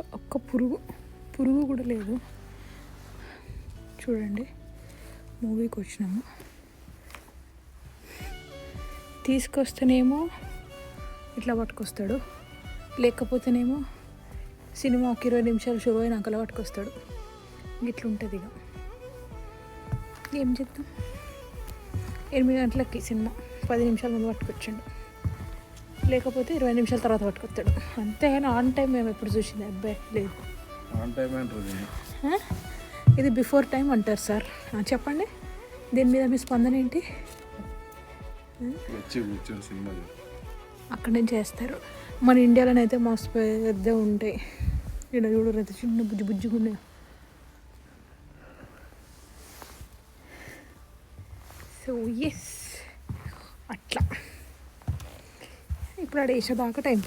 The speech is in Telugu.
ఒక్క పురుగు కూడా లేదు. చూడండి, మూవీకి వచ్చినాము, తీసుకొస్తేనేమో ఇట్లా పట్టుకొస్తాడు, లేకపోతేనేమో సినిమాకి 20 నిమిషాలు షో అయినాక అలా పట్టుకొస్తాడు. ఇట్లుంటుంది. ఇక ఏం చేద్దాం, 8 గంటలకి సినిమా, 10 నిమిషాల ముందు పట్టుకొచ్చాడు, లేకపోతే 20 నిమిషాల తర్వాత పట్టుకొస్తాడు. అంతేగాని ఆన్ టైం మేము ఎప్పుడు చూసింది అబ్బాయి లేదు. ఆన్ టైం అంటారు, ఇది బిఫోర్ టైం అంటారు సార్. చెప్పండి, దీని మీద మీ స్పందన ఏంటి? అక్కడ నుంచి చేస్తారు. మన ఇండియాలోనైతే మస్తు పెద్ద ఉంటాయి, ఇక్కడ చూడరైతే చిన్న బుజ్జిగా ఉన్నాయి. సో ఎస్, అట్లా ఇప్పుడు ఆడ వేసేదాకా టైం